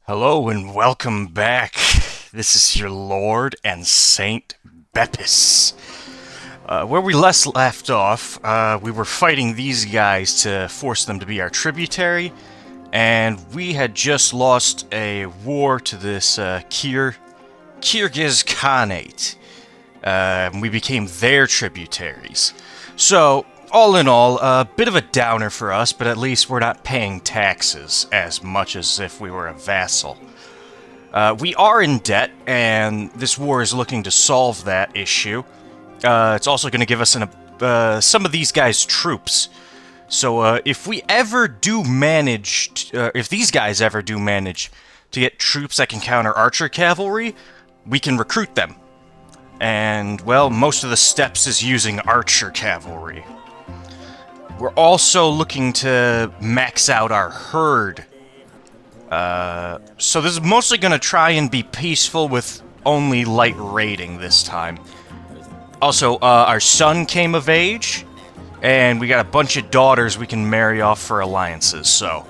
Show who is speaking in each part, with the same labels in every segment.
Speaker 1: Hello and welcome back. This is your Lord and Saint Beppis. Where we left off, we were fighting these guys to force them to be our tributary, and we had just lost a war to this Kyrgyz Khanate. We became their tributaries. So, all in all, a bit of a downer for us, but at least we're not paying taxes as much as if we were a vassal. We are in debt, and this war is looking to solve that issue. It's also going to give us some of these guys' troops. So if we ever do manage, if these guys ever do manage to get troops that can counter archer cavalry, we can recruit them. And, well, most of the steppes is using archer cavalry. We're also looking to max out our herd. So this is mostly going to try and be peaceful with only light raiding this time. Also, our son came of age, and we got a bunch of daughters we can marry off for alliances, so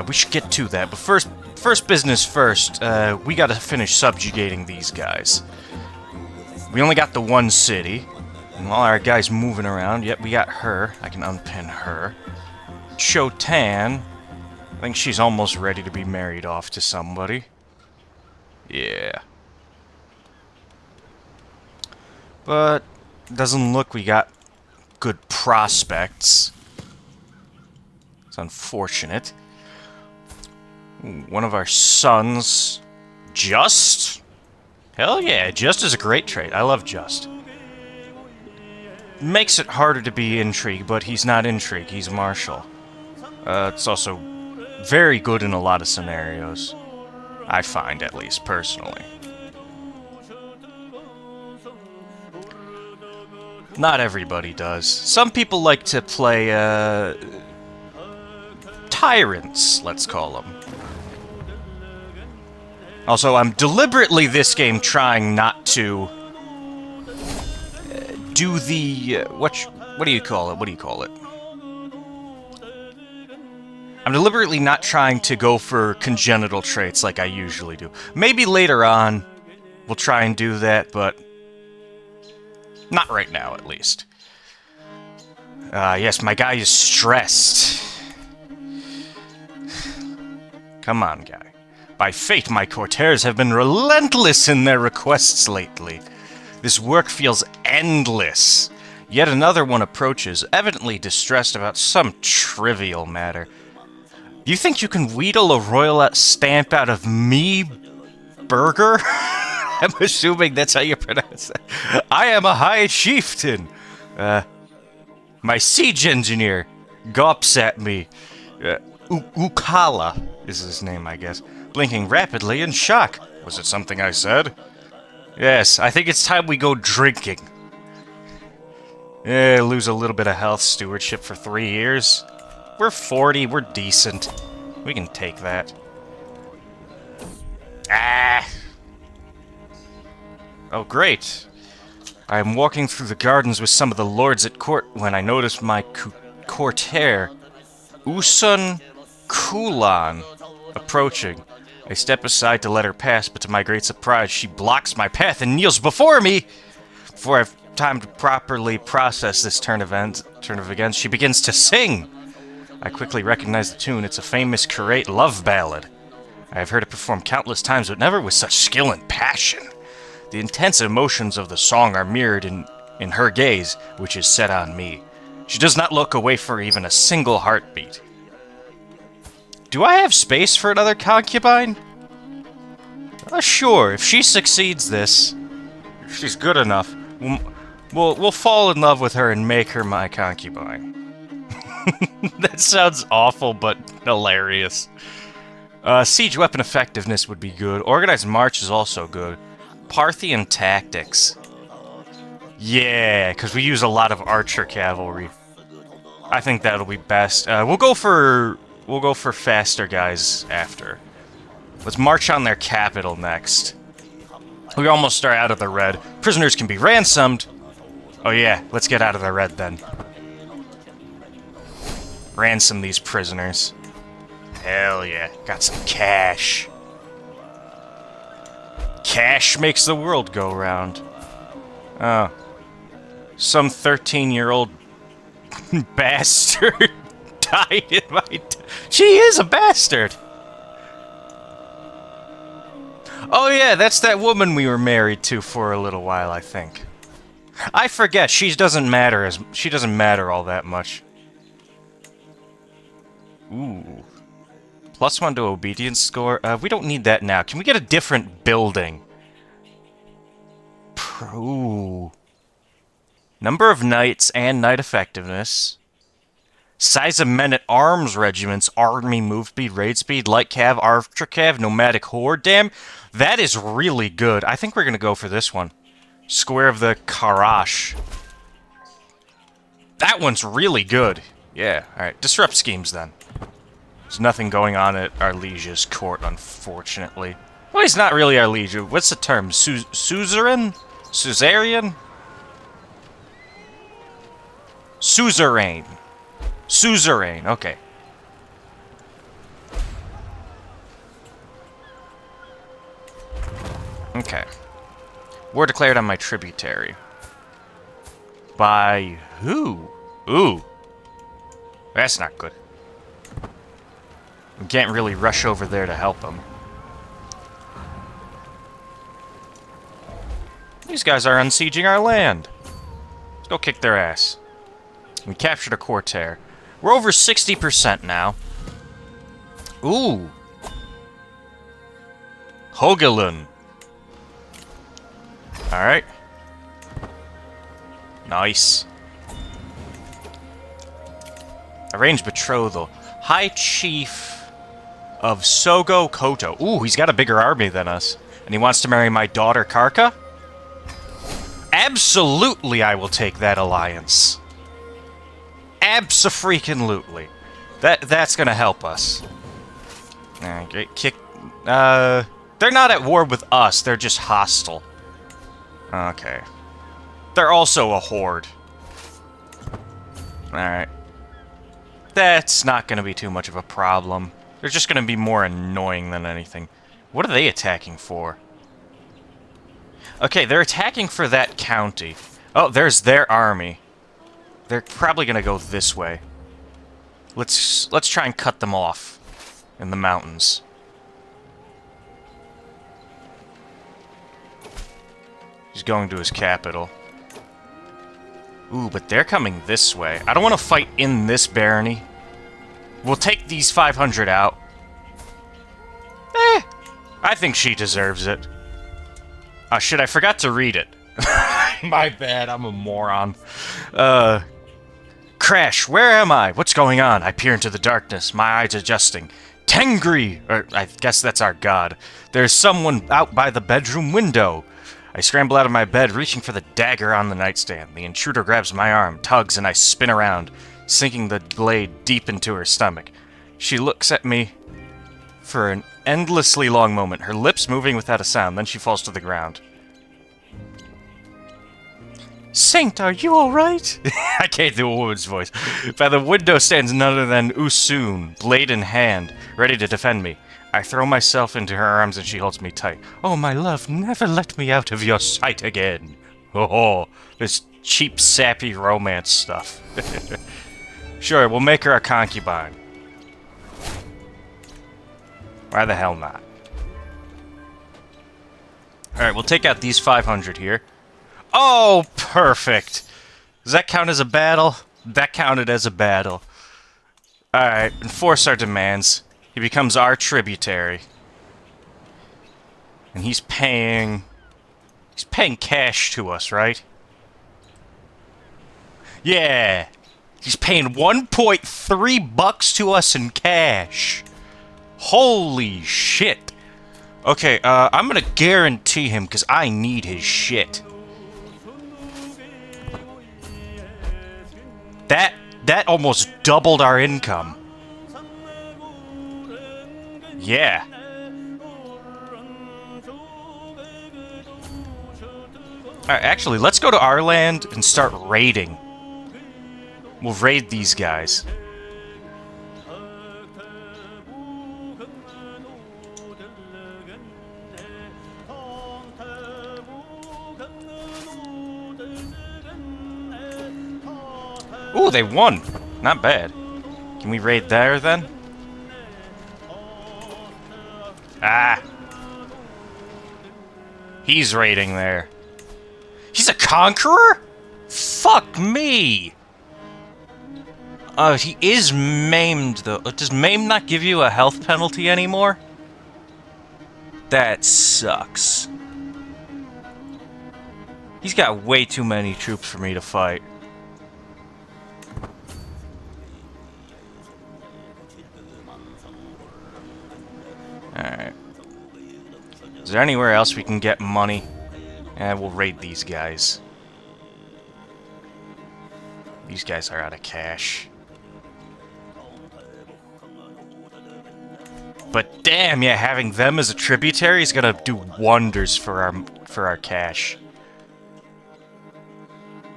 Speaker 1: we should get to that. But first business first, we got to finish subjugating these guys. We only got the one city. And while our guy's moving around, yep, we got her. I can unpin her. Chotan. I think she's almost ready to be married off to somebody. Yeah. But doesn't look we got good prospects. It's unfortunate. Ooh, one of our sons, Just? Hell yeah, Just is a great trait. I love Just. Makes it harder to be intrigue, but he's not intrigue, he's martial. It's also very good in a lot of scenarios. I find, at least, personally. Not everybody does. Some people like to play, tyrants, let's call them. Also, I'm deliberately this game trying not to do the what do you call it? I'm deliberately not trying to go for congenital traits like I usually do. Maybe later on we'll try and do that, but not right now, at least. Yes, my guy is stressed. Come on, guy. By fate, my courtiers have been relentless in their requests lately. This work feels endless. Yet another one approaches, evidently distressed about some trivial matter. Do you think you can wheedle a royal stamp out of me, Burger? I'm assuming that's how you pronounce it. I am a high chieftain. My siege engineer gawps at me. Ukala is his name, I guess. Blinking rapidly in shock. Was it something I said? Yes, I think it's time we go drinking. Lose a little bit of health stewardship for 3 years. We're 40, we're decent. We can take that. Oh, great. I am walking through the gardens with some of the lords at court when I notice my courtier, Usun Kulan, approaching. I step aside to let her pass, but to my great surprise, she blocks my path and kneels before me. Before I have time to properly process this turn of events, she begins to sing. I quickly recognize the tune. It's a famous Kurate love ballad. I have heard it performed countless times, but never with such skill and passion. The intense emotions of the song are mirrored in her gaze, which is set on me. She does not look away for even a single heartbeat. Do I have space for another concubine? Sure, if she succeeds this, if she's good enough, we'll fall in love with her and make her my concubine. That sounds awful, but hilarious. Siege weapon effectiveness would be good. Organized march is also good. Parthian tactics. Yeah, because we use a lot of archer cavalry. I think that'll be best. We'll go for faster guys after. Let's march on their capital next. We almost are out of the red. Prisoners can be ransomed. Oh yeah, let's get out of the red then. Ransom these prisoners. Hell yeah. Got some cash. Cash makes the world go round. Oh. Some 13-year-old bastard died in my... She is a bastard! Oh yeah, that's that woman we were married to for a little while, I think. I forget, she doesn't matter all that much. Ooh. +1 to obedience score. We don't need that now. Can we get a different building? Ooh. Number of knights and knight effectiveness. Size of men-at-arms regiments, army move speed, raid speed, light cav, archer cav, nomadic horde. Damn, that is really good. I think we're going to go for this one. Square of the Karash. That one's really good. Yeah, alright. Disrupt schemes, then. There's nothing going on at our liege's court, unfortunately. Well, he's not really our liege. What's the term? Suzerain? Suzerain? Suzerain. Suzerain, okay. Okay. War declared on my tributary. By who? Ooh. That's not good. We can't really rush over there to help them. These guys are unsieging our land. Let's go kick their ass. We captured a Conqeror. We're over 60% now. Ooh. Hogelun. Alright. Nice. Arranged betrothal. High Chief of Sogo Koto. Ooh, he's got a bigger army than us. And he wants to marry my daughter Karka? Absolutely, I will take that alliance. Abso-freaking-lutely. That's gonna help us. They're not at war with us, they're just hostile. Okay. They're also a horde. Alright. That's not gonna be too much of a problem. They're just gonna be more annoying than anything. What are they attacking for? Okay, they're attacking for that county. Oh, there's their army. They're probably gonna go this way. Let's try and cut them off in the mountains. He's going to his capital. Ooh, but they're coming this way. I don't want to fight in this barony. We'll take these 500 out. I think she deserves it. Oh shit, I forgot to read it. My bad, I'm a moron. Crash, where am I? What's going on? I peer into the darkness, my eyes adjusting. Tengri! Or, I guess that's our god. There's someone out by the bedroom window. I scramble out of my bed, reaching for the dagger on the nightstand. The intruder grabs my arm, tugs, and I spin around, sinking the blade deep into her stomach. She looks at me for an endlessly long moment, her lips moving without a sound, then she falls to the ground. Saint, are you alright? I can't do a woman's voice. By the window stands none other than Usoon, blade in hand, ready to defend me. I throw myself into her arms and she holds me tight. Oh, my love, never let me out of your sight again. Oh, this cheap, sappy romance stuff. Sure, we'll make her a concubine. Why the hell not? Alright, we'll take out these 500 here. Oh, perfect! Does that count as a battle? That counted as a battle. Alright, enforce our demands. He becomes our tributary. And he's paying cash to us, right? Yeah! He's paying 1.3 bucks to us in cash. Holy shit. Okay, I'm gonna guarantee him, because I need his shit. That almost doubled our income. Yeah. Alright, actually, let's go to our land and start raiding. We'll raid these guys. Ooh, they won! Not bad. Can we raid there, then? Ah! He's raiding there. He's a conqueror? Fuck me! He is maimed, though. Does maim not give you a health penalty anymore? That sucks. He's got way too many troops for me to fight. Alright. Is there anywhere else we can get money? We'll raid these guys. These guys are out of cash. But damn, yeah, having them as a tributary is gonna do wonders for our cash.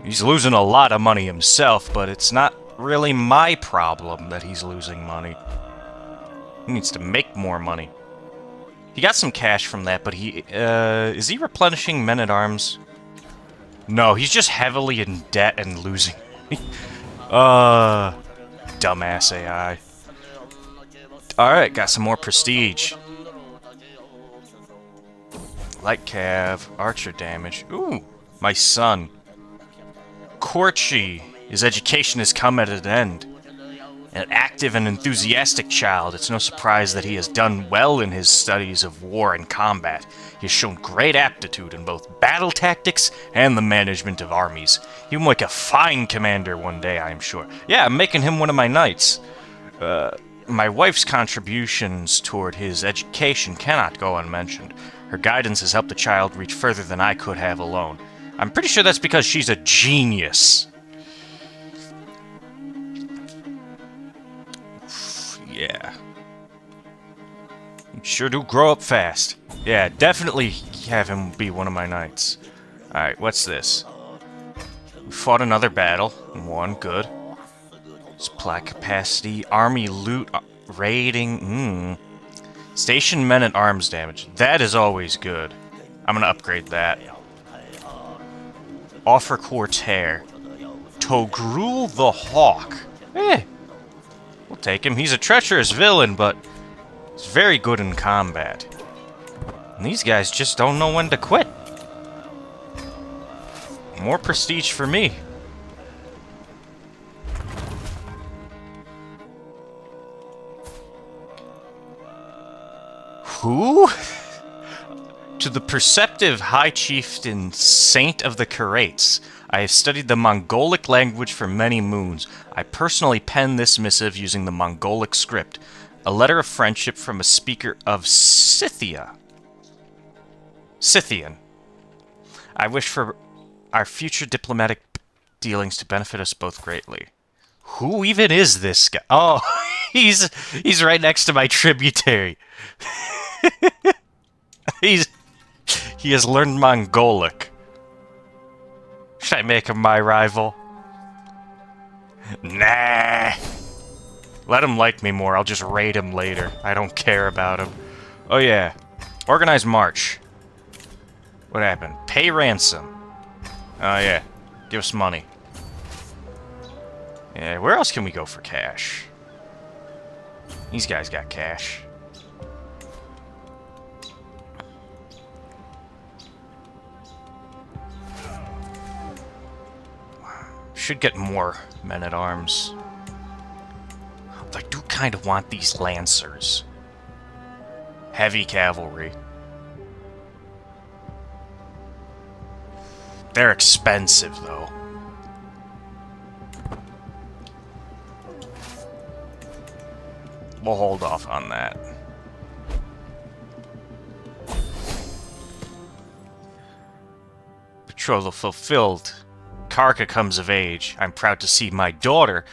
Speaker 1: He's losing a lot of money himself, but it's not really my problem that he's losing money. He needs to make more money. He got some cash from that, but is he replenishing men-at-arms? No, he's just heavily in debt and losing. Dumbass AI. Alright, got some more prestige. Light cav, archer damage. Ooh, my son. Korchi. His education has come at an end. An active and enthusiastic child, it's no surprise that he has done well in his studies of war and combat. He has shown great aptitude in both battle tactics and the management of armies. He will make a fine commander one day, I am sure. Yeah, I'm making him one of my knights. My wife's contributions toward his education cannot go unmentioned. Her guidance has helped the child reach further than I could have alone. I'm pretty sure that's because she's a genius. Yeah. You sure do grow up fast. Yeah, definitely have him be one of my knights. Alright, what's this? We fought another battle and won, good. Supply capacity, army loot, raiding, Station men-at-arms damage. That is always good. I'm gonna upgrade that. Offer Quarter. Togrul the Hawk. We'll take him. He's a treacherous villain, but he's very good in combat. And these guys just don't know when to quit. More prestige for me. Who? To the perceptive High Chieftain Saint of the Karates, I have studied the Mongolic language for many moons. I personally penned this missive using the Mongolic script, a letter of friendship from a speaker of Scythia. Scythian. I wish for our future diplomatic dealings to benefit us both greatly. Who even is this guy? Oh, he's right next to my tributary. He has learned Mongolic. Should I make him my rival? Nah. Let him like me more. I'll just raid him later. I don't care about him. Oh yeah. Organize march. What happened? Pay ransom. Oh yeah. Give us money. Yeah, where else can we go for cash? These guys got cash. Should get more men-at-arms. I do kind of want these lancers. Heavy cavalry. They're expensive, though. We'll hold off on that. Betrothal fulfilled. Karka comes of age. I'm proud to see my daughter,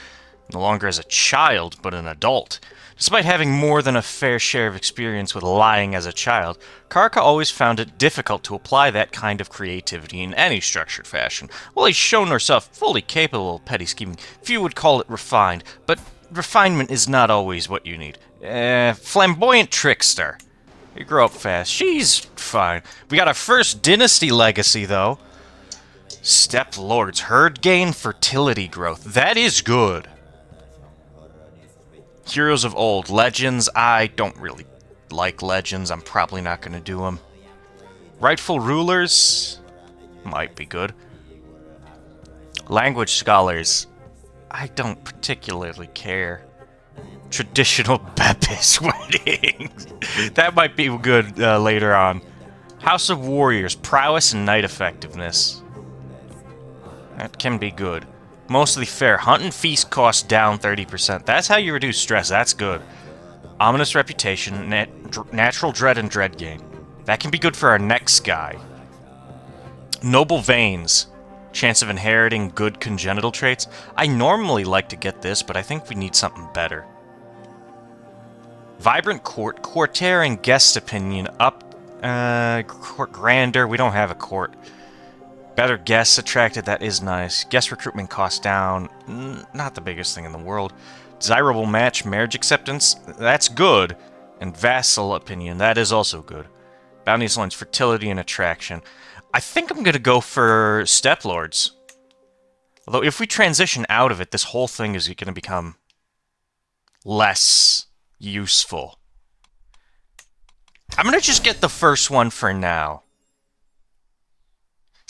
Speaker 1: no longer as a child, but an adult. Despite having more than a fair share of experience with lying as a child, Karka always found it difficult to apply that kind of creativity in any structured fashion. While he's shown herself fully capable of petty scheming, few would call it refined, but refinement is not always what you need. Flamboyant trickster. You grow up fast. She's fine. We got our first dynasty legacy, though. Steppe Lords. Herd gain, fertility growth. That is good. Heroes of old. Legends. I don't really like legends. I'm probably not going to do them. Rightful rulers. Might be good. Language scholars. I don't particularly care. Traditional Bepis weddings. That might be good later on. House of Warriors. Prowess and knight effectiveness. That can be good. Mostly fair. Hunt and feast cost down 30%. That's how you reduce stress. That's good. Ominous reputation. Natural dread and dread gain. That can be good for our next guy. Noble veins. Chance of inheriting good congenital traits. I normally like to get this, but I think we need something better. Vibrant court. Courtier and guest opinion up. Court grander. We don't have a court. Better guests attracted, that is nice. Guest recruitment cost down, not the biggest thing in the world. Desirable match, marriage acceptance, that's good. And vassal opinion, that is also good. Bounties lines, fertility and attraction. I think I'm going to go for Steppe Lords. Although if we transition out of it, this whole thing is going to become less useful. I'm going to just get the first one for now.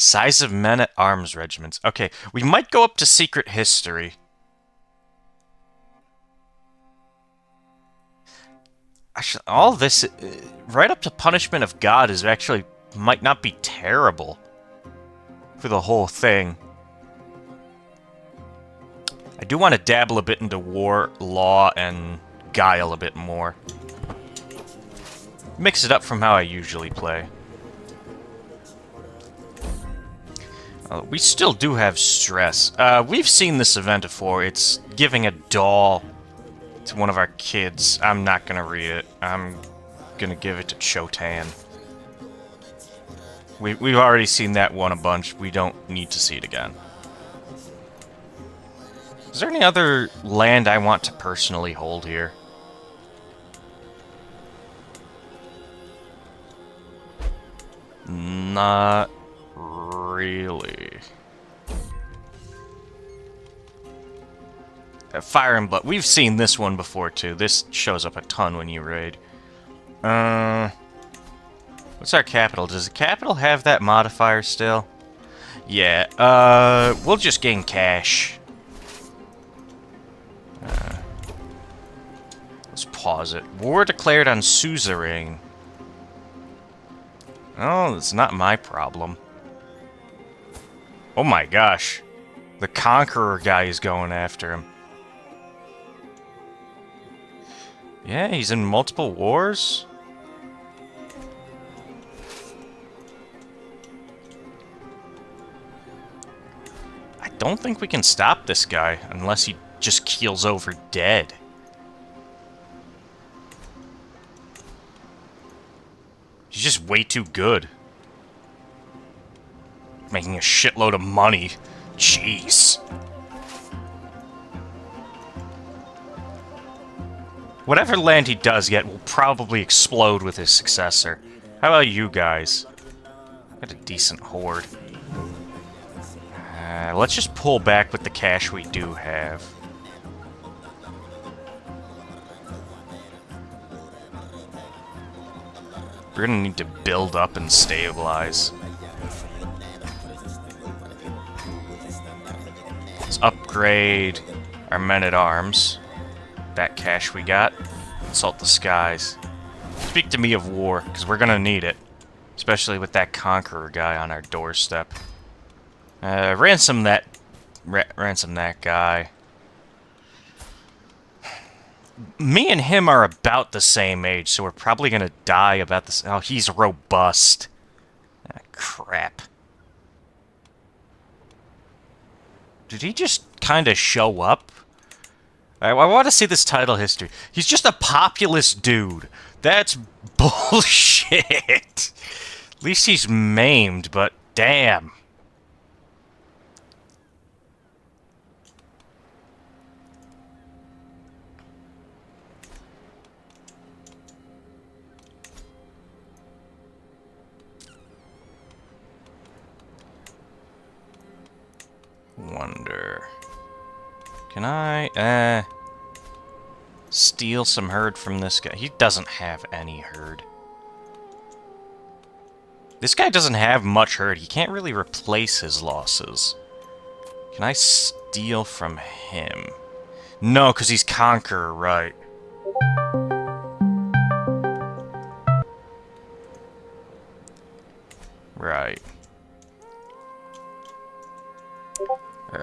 Speaker 1: Size of men-at-arms regiments. Okay, we might go up to secret history. Actually, all this, right up to punishment of God, is actually might not be terrible for the whole thing. I do want to dabble a bit into war, law, and guile a bit more. Mix it up from how I usually play. We still do have stress. We've seen this event before. It's giving a doll to one of our kids. I'm not gonna read it. I'm gonna give it to Chotan. We've already seen that one a bunch. We don't need to see it again. Is there any other land I want to personally hold here? Not really. Fire and Blood. We've seen this one before, too. This shows up a ton when you raid. What's our capital? Does the capital have that modifier still? Yeah, we'll just gain cash. Let's pause it. War declared on Suzerain. Oh, it's not my problem. Oh my gosh. The Conqueror guy is going after him. Yeah, he's in multiple wars? I don't think we can stop this guy unless he just keels over dead. He's just way too good. Making a shitload of money. Jeez. Whatever land he does get will probably explode with his successor. How about you guys? Got a decent horde. Let's just pull back with the cash we do have. We're gonna need to build up and stabilize. Let's upgrade our men-at-arms. That cash we got. Consult the skies. Speak to me of war, because we're gonna need it. Especially with that Conqueror guy on our doorstep. Ransom that guy. Me and him are about the same age, so we're probably gonna die about this. Oh, he's robust. Ah, crap. Did he just kind of show up? I want to see this title history. He's just a populist dude. That's bullshit. At least he's maimed, but damn. wonder... Can I, steal some herd from this guy? He doesn't have any herd. This guy doesn't have much herd. He can't really replace his losses. Can I steal from him? No, because he's Conqueror, right. Right.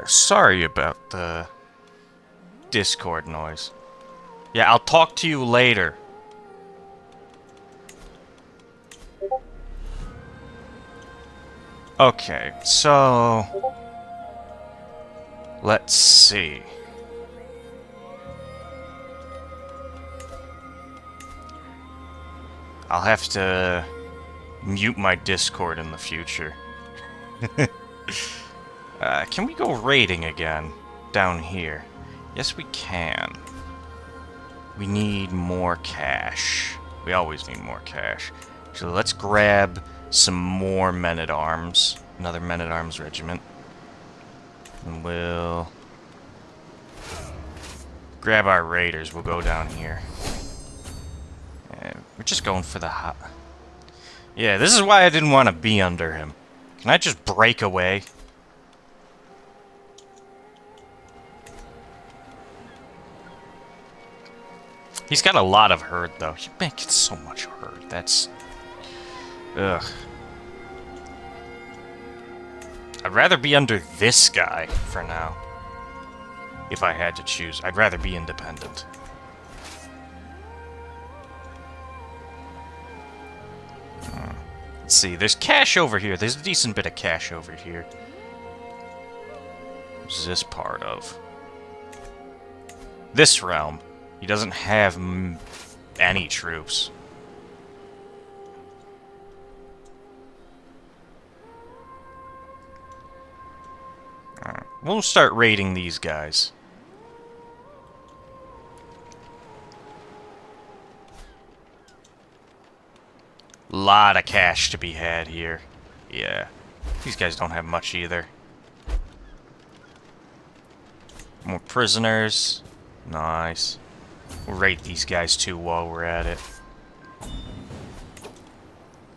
Speaker 1: Sorry about the Discord noise. Yeah, I'll talk to you later. Okay, so... Let's see. I'll have to mute my Discord in the future. Can we go raiding again? Down here. Yes, we can. We need more cash. We always need more cash. So let's grab some more men-at-arms. Another men-at-arms regiment. And we'll... grab our raiders. We'll go down here. We're just going for the hot... Yeah, this is why I didn't want to be under him. Can I just break away? He's got a lot of herd, though. He makes so much herd. That's... Ugh. I'd rather be under this guy for now. If I had to choose. I'd rather be independent. Let's see. There's cash over here. There's a decent bit of cash over here. What's this part of? This realm. He doesn't have any troops. Alright, we'll start raiding these guys. Lot of cash to be had here. Yeah. These guys don't have much either. More prisoners. Nice. We'll raid these guys too while we're at it.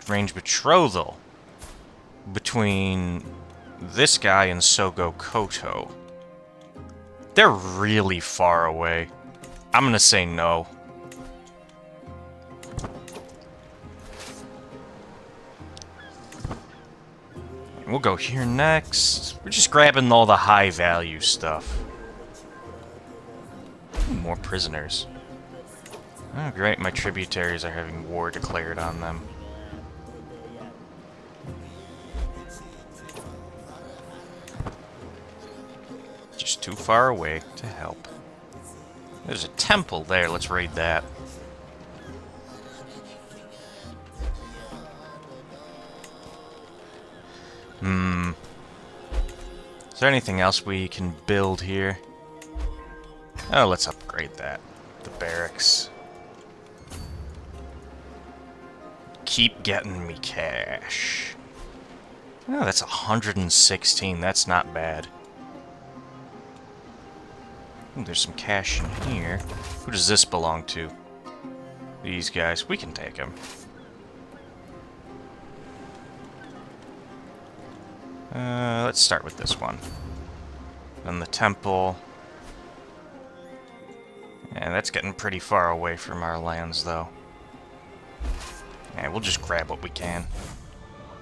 Speaker 1: Range betrothal between this guy and Sogo Koto. They're really far away. I'm gonna say no. We'll go here next. We're just grabbing all the high value stuff. More prisoners. Oh, great. My tributaries are having war declared on them. Just too far away to help. There's a temple there. Let's raid that. Is there anything else we can build here? Oh, let's upgrade that. The barracks. Keep getting me cash. Oh, that's 116. That's not bad. Ooh, there's some cash in here. Who does this belong to? These guys. We can take them. Let's start with this one. Then the temple. Yeah, that's getting pretty far away from our lands, though. Yeah, we'll just grab what we can.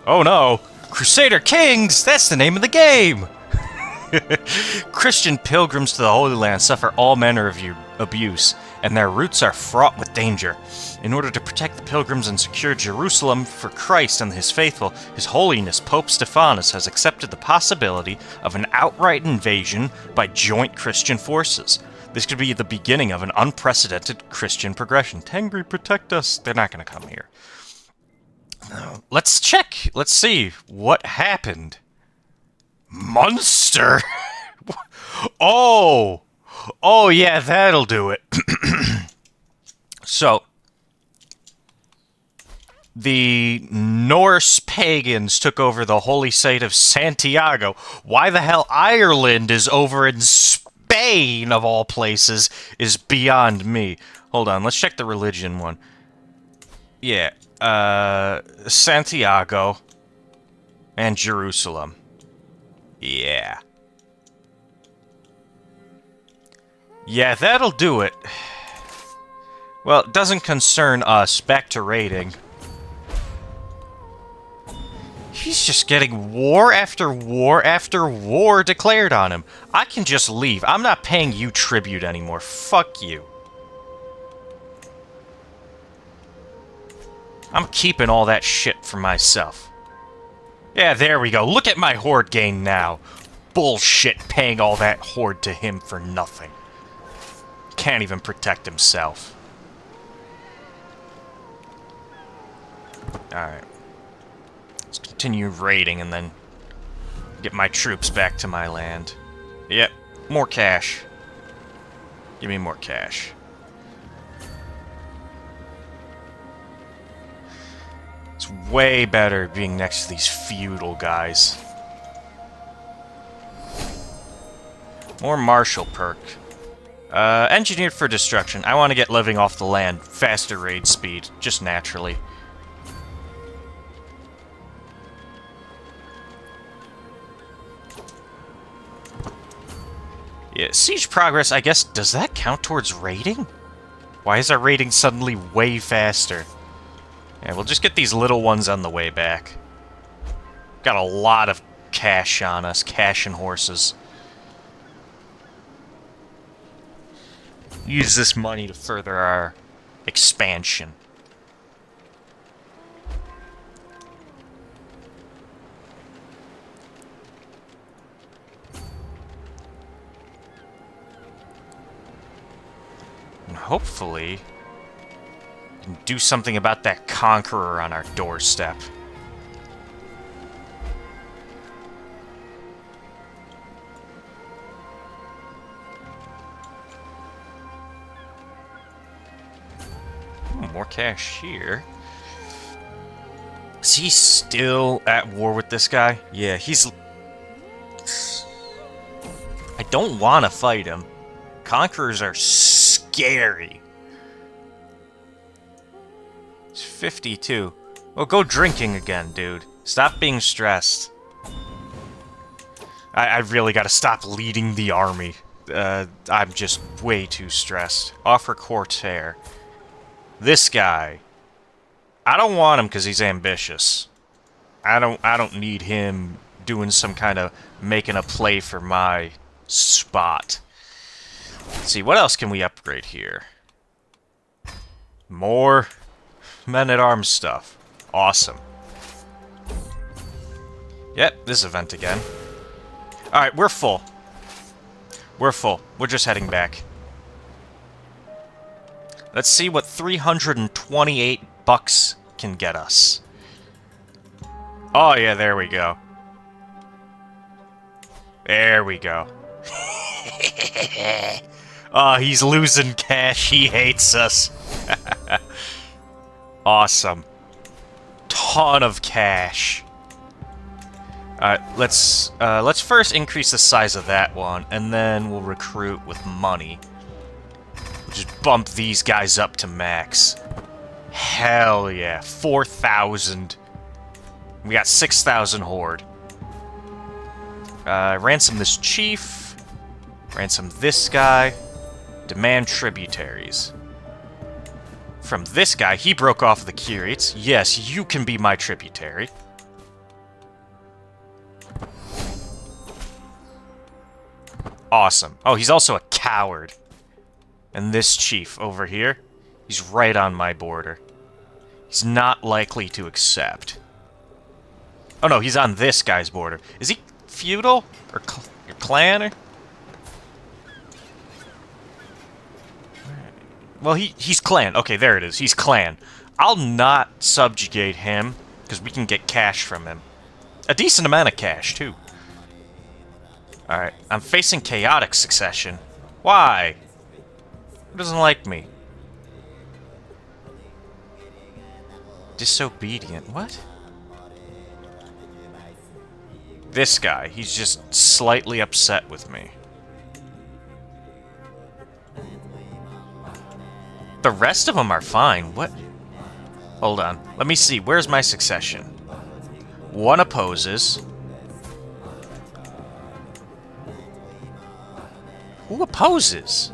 Speaker 1: Oh no! Crusader Kings! That's the name of the game! Christian pilgrims to the Holy Land suffer all manner of abuse, and their routes are fraught with danger. In order to protect the pilgrims and secure Jerusalem for Christ and his faithful, His Holiness Pope Stephanus has accepted the possibility of an outright invasion by joint Christian forces. This could be the beginning of an unprecedented Christian progression. Tengri, protect us! They're not going to come here. Let's check. Let's see what happened. Monster! Oh! Oh, yeah, that'll do it. So, the Norse pagans took over the holy site of Santiago. Why the hell Ireland is over in Spain, of all places, is beyond me. Hold on, let's check the religion one. Yeah, Santiago and Jerusalem. Yeah. Yeah, that'll do it. Well, it doesn't concern us. Back to raiding. He's just getting war after war after war declared on him. I can just leave. I'm not paying you tribute anymore. Fuck you. I'm keeping all that shit for myself. Yeah, there we go. Look at my horde gain now. Bullshit paying all that horde to him for nothing. Can't even protect himself. Alright. Let's continue raiding and then get my troops back to my land. Yep, more cash. Give me more cash. It's way better being next to these feudal guys. More martial perk. Engineered for destruction. I want to get living off the land. Faster raid speed, just naturally. Yeah, siege progress, I guess, does that count towards raiding? Why is our raiding suddenly way faster? Yeah, we'll just get these little ones on the way back. Got a lot of cash on us, cash and horses. Use this money to further our expansion. And hopefully, we can do something about that Conqueror on our doorstep. More cash here. Is he still at war with this guy? Yeah, he's... I don't want to fight him. Conquerors are scary. It's 52. Well, go drinking again, dude. Stop being stressed. I really gotta stop leading the army. I'm just way too stressed. Offer Courtier. This guy, I don't want him because he's ambitious. I don't need him doing some kind of making a play for my spot. Let's see, what else can we upgrade here? More men-at-arms stuff. Awesome. Yep, this event again. Alright, we're full. We're full. We're just heading back. Let's see what 328 bucks can get us. Oh yeah, there we go. There we go. Oh, he's losing cash. He hates us. Awesome. Ton of cash. Let's first increase the size of that one, and then we'll recruit with money. Just bump these guys up to max. Hell yeah. 4,000. We got 6,000 horde. Ransom this chief. Ransom this guy. Demand tributaries. From this guy, he broke off the curates. Yes, you can be my tributary. Awesome. Oh, he's also a coward. And this chief over here, he's right on my border. He's not likely to accept. Oh no, he's on this guy's border. Is he feudal? Or clan? Or... Well, he's clan. Okay, there it is. He's clan. I'll not subjugate him, because we can get cash from him. A decent amount of cash, too. Alright, I'm facing chaotic succession. Why? Who doesn't like me? Disobedient. What? This guy, he's just slightly upset with me. The rest of them are fine. What? Hold on. Let me see. Where's my succession? 1 opposes. Who opposes?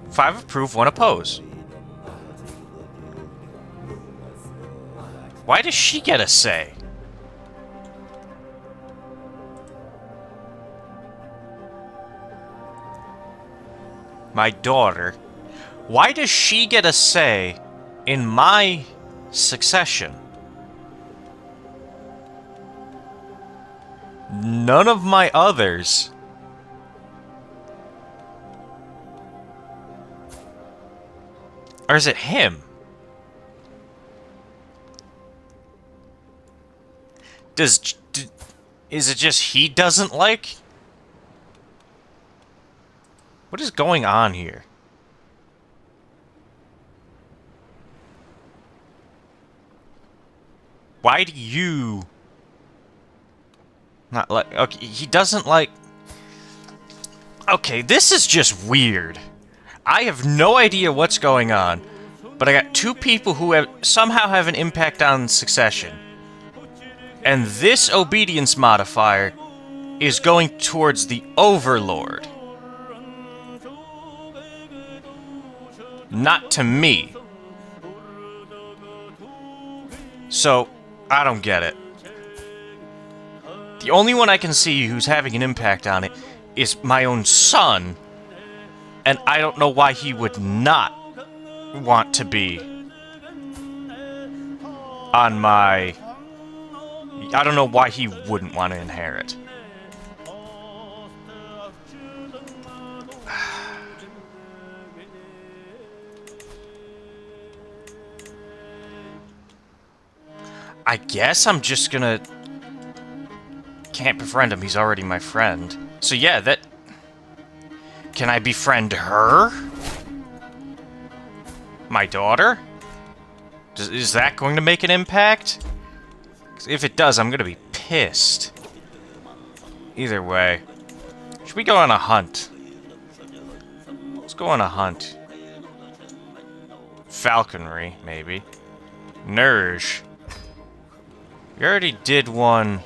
Speaker 1: 5 approve, 1 oppose. Why does she get a say? My daughter. Why does she get a say in my succession? None of my others. Or is it him? Is it just he doesn't like? What is going on here? Why do you not like... Okay, he doesn't like... Okay, this is just weird. I have no idea what's going on, but I got 2 people who somehow have an impact on succession. And this obedience modifier is going towards the Overlord. Not to me. So, I don't get it. The only one I can see who's having an impact on it is my own son, and I don't know why he would not want to be on my... I don't know why he wouldn't want to inherit. I guess I'm just gonna... Can't befriend him, he's already my friend. So yeah, that... Can I befriend her? My daughter? Is that going to make an impact? 'Cause if it does, I'm gonna be pissed. Either way. Should we go on a hunt? Let's go on a hunt. Falconry, maybe. Nerge. We already did one...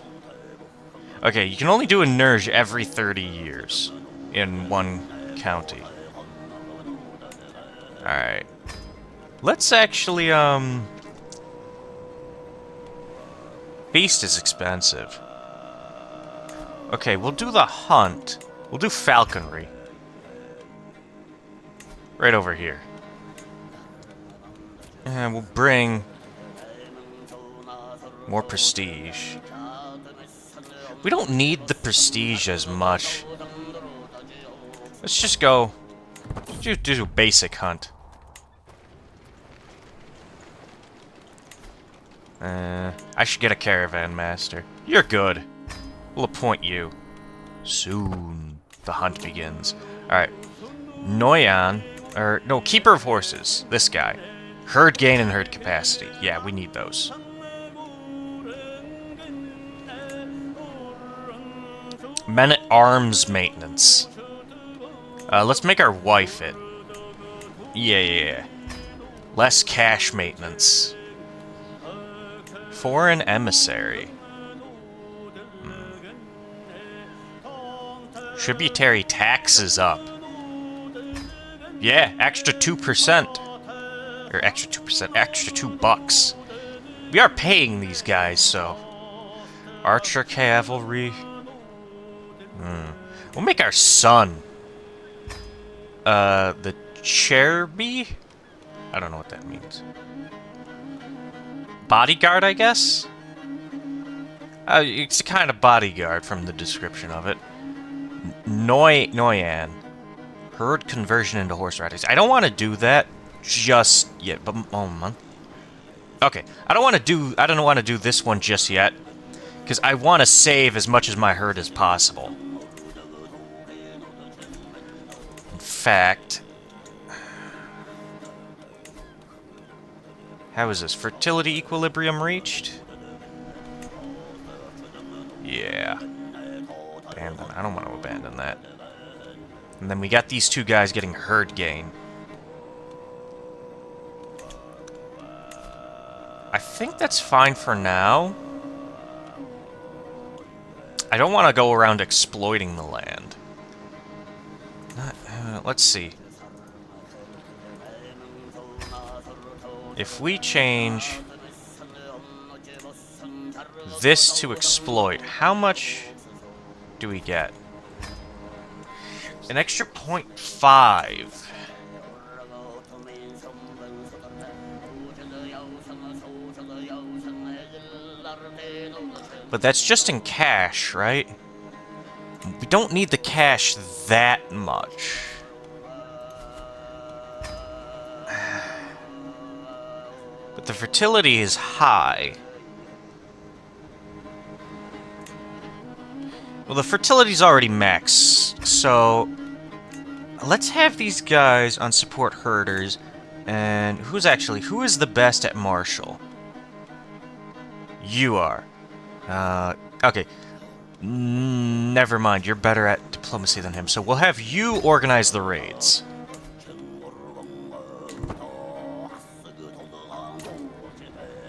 Speaker 1: Okay, you can only do a Nerge every 30 years in one county. Alright. Let's actually, Beast is expensive. Okay, we'll do the hunt. We'll do falconry. Right over here. And we'll bring... more prestige. We don't need the prestige as much. Let's just go... do a basic hunt. I should get a caravan master. You're good. We'll appoint you. Soon the hunt begins. Alright. Noyan, or no, Keeper of Horses. This guy. Herd gain and herd capacity. Yeah, we need those. Men-at-Arms maintenance. Let's make our wife it. Yeah. Less cash maintenance. Foreign emissary. Tributary taxes up. Yeah, extra 2%. Or extra 2%, extra $2. We are paying these guys, so... Archer cavalry. We'll make our son. The Cherby? I don't know what that means. Bodyguard, I guess? It's a kind of bodyguard from the description of it. Noyan. Herd conversion into horse riders. I don't want to do that just yet, but okay, I don't want to do this one just yet, because I want to save as much of my herd as possible. In fact, how is this? Fertility equilibrium reached? Yeah. Abandon. I don't want to abandon that. And then we got these two guys getting herd gain. I think that's fine for now. I don't want to go around exploiting the land. Let's see. If we change this to exploit, how much do we get? An extra 0.5. But that's just in cash, right? We don't need the cash that much. But the fertility is high. Well, the fertility's already max, so let's have these guys on support herders. And who is the best at martial? You are. Okay. Never mind, you're better at diplomacy than him, so we'll have you organize the raids.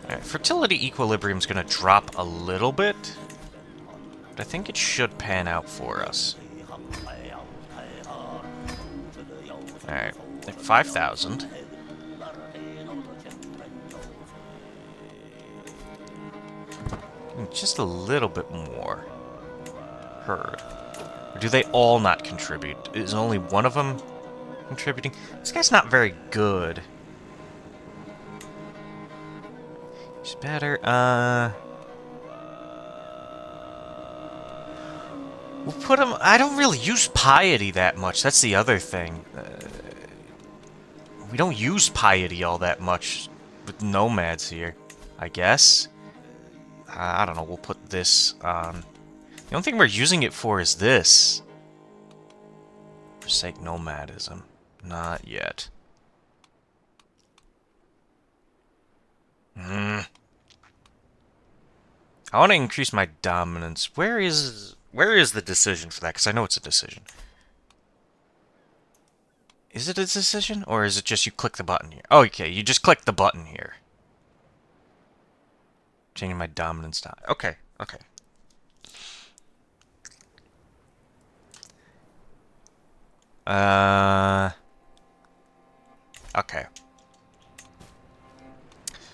Speaker 1: Alright, fertility equilibrium's gonna drop a little bit, but I think it should pan out for us. Alright, at 5,000. Just a little bit more. Herd. Or do they all not contribute? Is only one of them contributing? This guy's not very good. He's better. We'll put him... I don't really use piety that much. That's the other thing. We don't use piety all that much with nomads here, I guess. I don't know, we'll put this on. The only thing we're using it for is this. Forsake nomadism. Not yet. I want to increase my dominance. Where is the decision for that? Because I know it's a decision. Is it a decision? Or is it just you click the button here? Oh, okay, you just click the button here. Changing my dominance to... Okay, okay. Okay.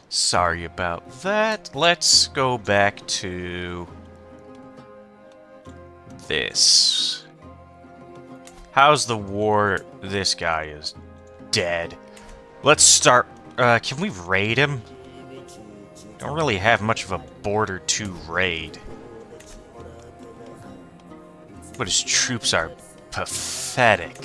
Speaker 1: Sorry about that. Let's go back to... this. How's the war? This guy is dead. Let's start... can we raid him? Don't really have much of a border to raid. But his troops are pathetic.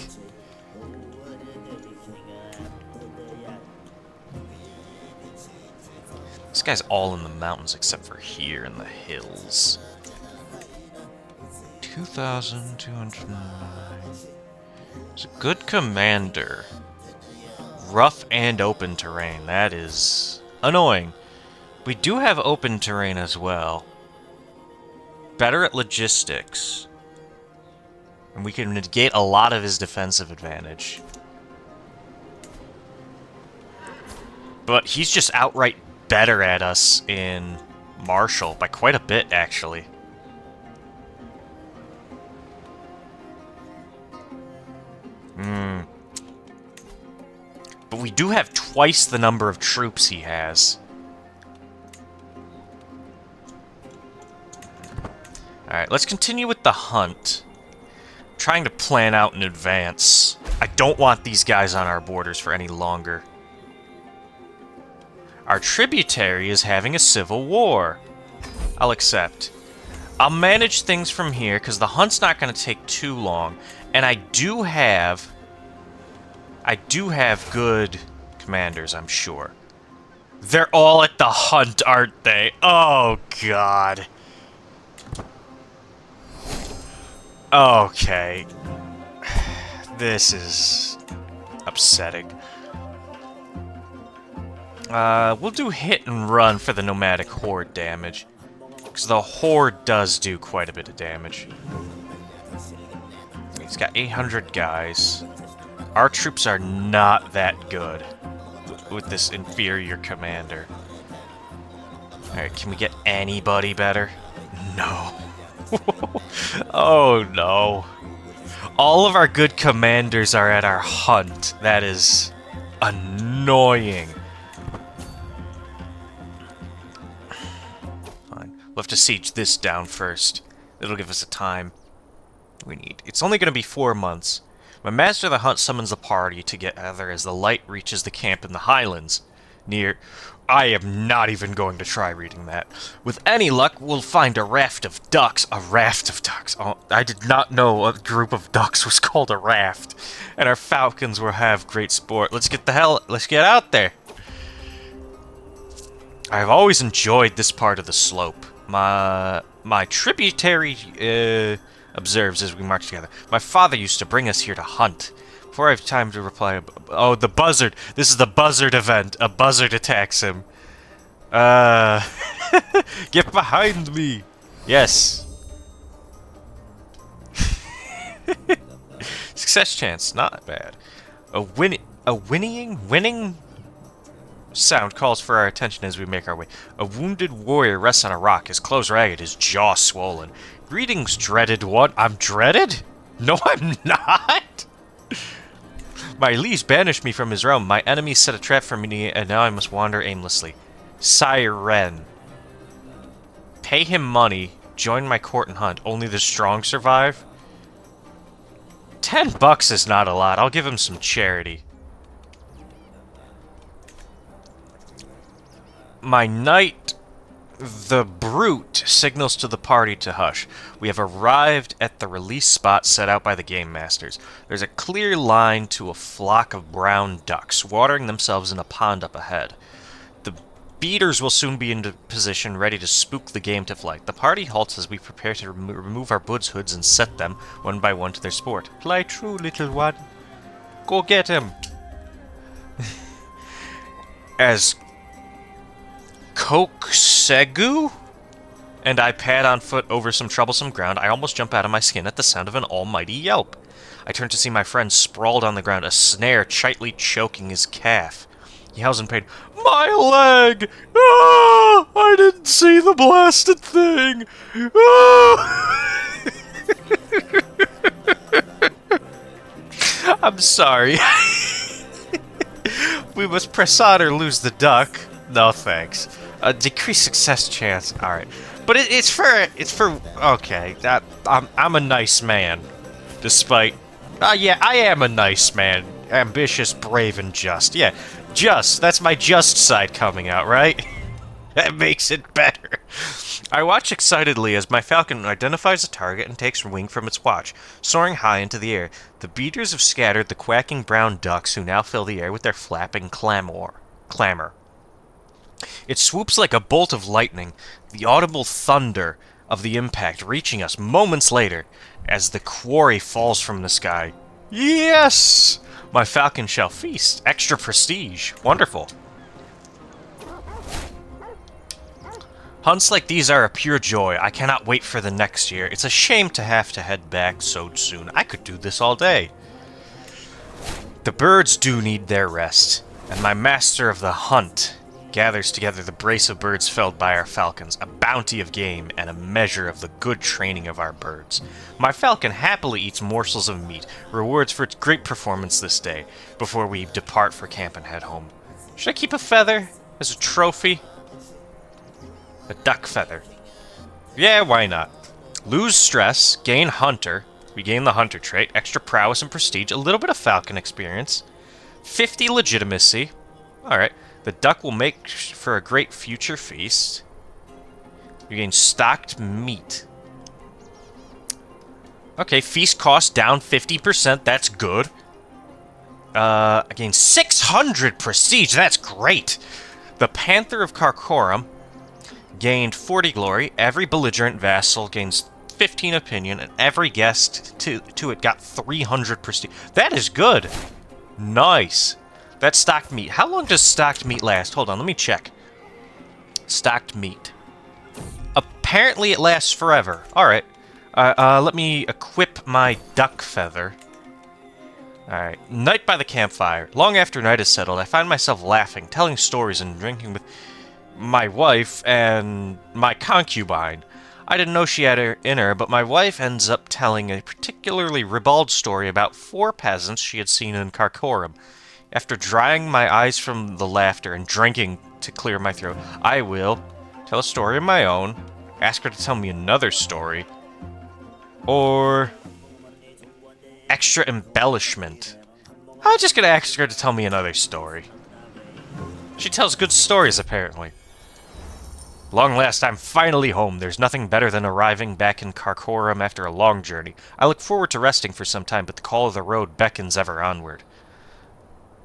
Speaker 1: This guy's all in the mountains except for here in the hills. 2,209. He's a good commander. Rough and open terrain. That is annoying. We do have open terrain as well. Better at logistics. And we can negate a lot of his defensive advantage. But he's just outright better at us in martial by quite a bit, actually. But we do have twice the number of troops he has. Alright, let's continue with the hunt. I'm trying to plan out in advance. I don't want these guys on our borders for any longer. Our tributary is having a civil war. I'll accept. I'll manage things from here, because the hunt's not going to take too long. And I do have good commanders, I'm sure. They're all at the hunt, aren't they? Oh, God. Okay. This is upsetting. We'll do hit and run for the nomadic horde damage. Because the Horde does do quite a bit of damage. He's got 800 guys. Our troops are not that good with this inferior commander. Alright, can we get anybody better? No. Oh no. All of our good commanders are at our hunt. That is annoying. Fine. We'll have to siege this down first. It'll give us a time we need. It's only going to be 4 months. My master of the hunt summons the party together as the light reaches the camp in the highlands. Near... I am not even going to try reading that. With any luck, we'll find a raft of ducks. A raft of ducks. Oh, I did not know a group of ducks was called a raft. And our falcons will have great sport. Let's get out there. I've always enjoyed this part of the slope. My tributary observes as we march together. My father used to bring us here to hunt. Before I have time to reply... Oh, the buzzard! This is the buzzard event. A buzzard attacks him. Get behind me! Yes. Success chance, not bad. A winning sound calls for our attention as we make our way. A wounded warrior rests on a rock, his clothes ragged, his jaw swollen. Greetings, dreaded one. I'm dreaded? No, I'm not! My liege banished me from his realm. My enemies set a trap for me, and now I must wander aimlessly. Siren. Pay him money. Join my court and hunt. Only the strong survive? $10 is not a lot. I'll give him some charity. My knight, the brute, signals to the party to hush. We have arrived at the release spot set out by the game masters. There's a clear line to a flock of brown ducks, watering themselves in a pond up ahead. The beaters will soon be in position, ready to spook the game to flight. The party halts as we prepare to remove our boots' hoods and set them, one by one, to their sport. Fly true, little one. Go get him. As Koksegu and I pad on foot over some troublesome ground, I almost jump out of my skin at the sound of an almighty yelp. I turn to see my friend sprawled on the ground, a snare tightly choking his calf. He howls in pain. My leg! Ah! I didn't see the blasted thing! Ah! I'm sorry. We must press on or lose the duck. No thanks. A decreased success chance. All right, but it's for. Okay, I'm a nice man, despite. Yeah, I am a nice man. Ambitious, brave, and just. Yeah, just. That's my just side coming out, right? That makes it better. I watch excitedly as my falcon identifies a target and takes wing from its watch, soaring high into the air. The beaters have scattered the quacking brown ducks, who now fill the air with their flapping clamor. It swoops like a bolt of lightning, the audible thunder of the impact reaching us moments later as the quarry falls from the sky. Yes! My falcon shall feast. Extra prestige. Wonderful. Hunts like these are a pure joy. I cannot wait for the next year. It's a shame to have to head back so soon. I could do this all day. The birds do need their rest, and my master of the hunt gathers together the brace of birds felled by our falcons, a bounty of game, and a measure of the good training of our birds. My falcon happily eats morsels of meat, rewards for its great performance this day, before we depart for camp and head home. Should I keep a feather as a trophy? A duck feather. Yeah, why not? Lose stress, gain hunter. We gain the hunter trait, extra prowess and prestige, a little bit of falcon experience, 50 legitimacy. Alright. The duck will make for a great future feast. You gain stocked meat. Okay, feast cost down 50%. That's good. I gain 600 prestige. That's great. The Panther of Conqeror gained 40 glory. Every belligerent vassal gains 15 opinion, and every guest to it got 300 prestige. That is good. Nice. That's stocked meat. How long does stocked meat last? Hold on, let me check. Stocked meat. A apparently it lasts forever. Alright. Let me equip my duck feather. Alright. Night by the campfire. Long after night is settled, I find myself laughing, telling stories, and drinking with my wife and my concubine. I didn't know she had her in her, but my wife ends up telling a particularly ribald story about 4 peasants she had seen in Conqeror. After drying my eyes from the laughter and drinking to clear my throat, I will tell a story of my own, ask her to tell me another story, or extra embellishment. I'm just gonna ask her to tell me another story. She tells good stories, apparently. Long last, I'm finally home. There's nothing better than arriving back in Conqeror after a long journey. I look forward to resting for some time, but the call of the road beckons ever onward.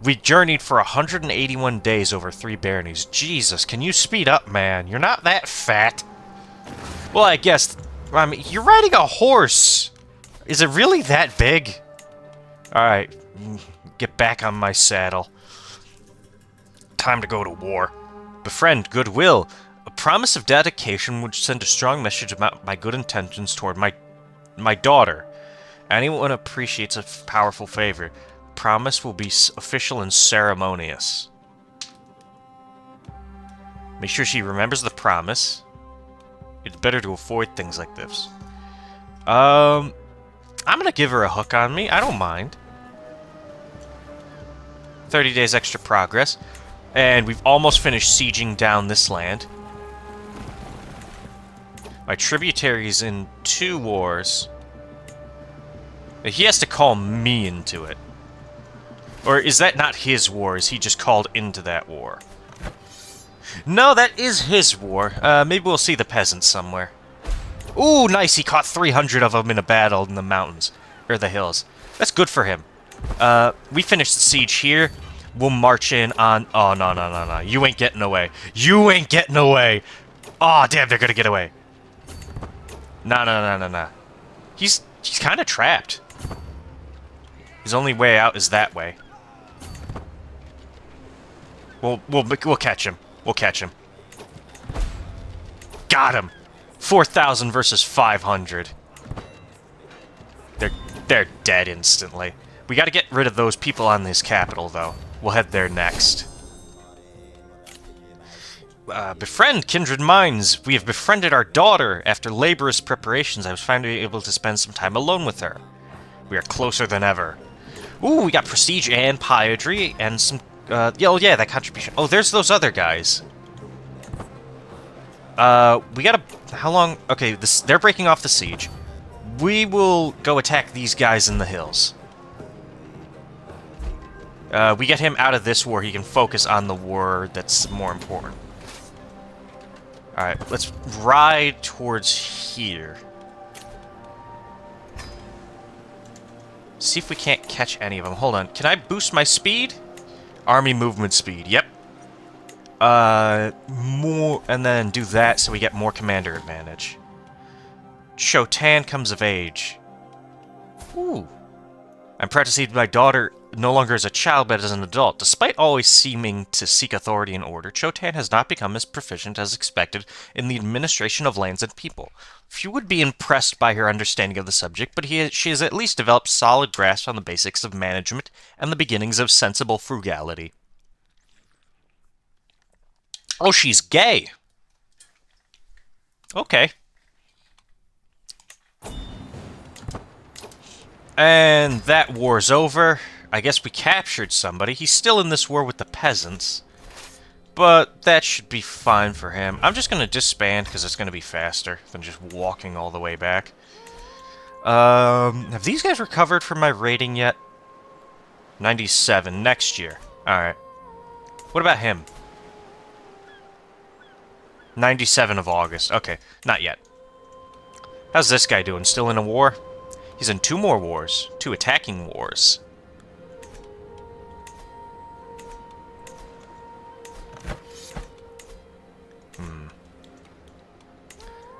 Speaker 1: We journeyed for 181 days over 3 baronies. Jesus, can you speed up, man? You're not that fat. Well, I guess... I mean, you're riding a horse. Is it really that big? Alright, get back on my saddle. Time to go to war. Befriend goodwill. A promise of dedication would send a strong message about my good intentions toward my daughter. Anyone appreciates a powerful favor. Promise will be official and ceremonious. Make sure she remembers the promise. It's better to avoid things like this. I'm gonna give her a hook on me. I don't mind. 30 days extra progress. And we've almost finished sieging down this land. My tributary's in 2 wars. He has to call me into it. Or is that not his war? Is he just called into that war? No, that is his war. Maybe we'll see the peasants somewhere. Ooh, nice. He caught 300 of them in a battle in the mountains. Or the hills. That's good for him. We finished the siege here. We'll march in on... Oh, no, no, no, no. You ain't getting away. You ain't getting away. Oh, damn, they're gonna get away. No, no, no, no, no. He's kind of trapped. His only way out is that way. We'll catch him. We'll catch him. Got him. 4,000 versus 500. They're dead instantly. We got to get rid of those people on this capital, though. We'll head there next. Befriend kindred minds. We have befriended our daughter. After laborious preparations, I was finally able to spend some time alone with her. We are closer than ever. Ooh, we got prestige and pietry and some... oh, yeah, that contribution. Oh, there's those other guys. We gotta... How long... Okay, they're breaking off the siege. We will go attack these guys in the hills. We get him out of this war, he can focus on the war that's more important. Alright, let's ride towards here. See if we can't catch any of them. Hold on. Can I boost my speed? Army movement speed. Yep. More... And then do that so we get more commander advantage. Chotan comes of age. Ooh. I'm proud to see my daughter no longer as a child, but as an adult. Despite always seeming to seek authority and order, Chotan has not become as proficient as expected in the administration of lands and people. Few would be impressed by her understanding of the subject, but she has at least developed solid grasp on the basics of management and the beginnings of sensible frugality. Oh, she's gay. Okay. And that war's over. I guess we captured somebody. He's still in this war with the peasants. But that should be fine for him. I'm just going to disband because it's going to be faster than just walking all the way back. Have these guys recovered from my rating yet? 97. Next year. Alright. What about him? 97 of August. Okay, not yet. How's this guy doing? Still in a war? He's in 2 more wars. 2 attacking wars.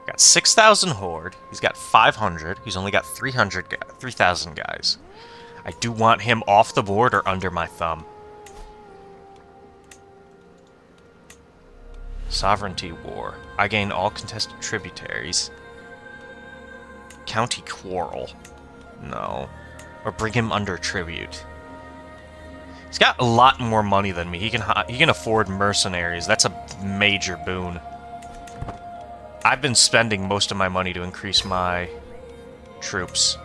Speaker 1: Got 6,000 horde. He's got 500. He's only got 3,000 guys. I do want him off the board or under my thumb. Sovereignty War. I gain all contested tributaries. County Quarrel. No. Or bring him under tribute. He's got a lot more money than me. He can afford mercenaries. That's a major boon. I've been spending most of my money to increase my troops.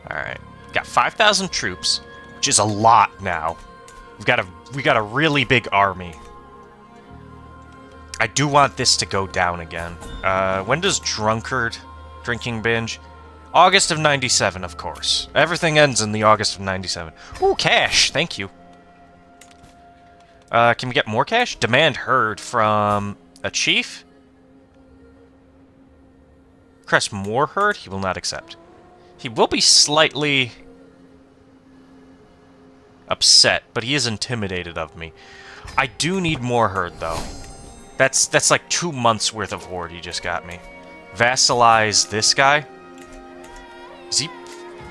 Speaker 1: Alright. Got 5,000 troops, which is a lot now. We got a really big army. I do want this to go down again. When does drinking binge? August of 97, of course. Everything ends in the August of 97. Ooh, cash! Thank you. Can we get more cash? Demand herd from a chief? Request more herd? He will not accept. He will be slightly upset, but he is intimidated of me. I do need more herd, though. That's like 2 months worth of horde he just got me. Vassalize this guy?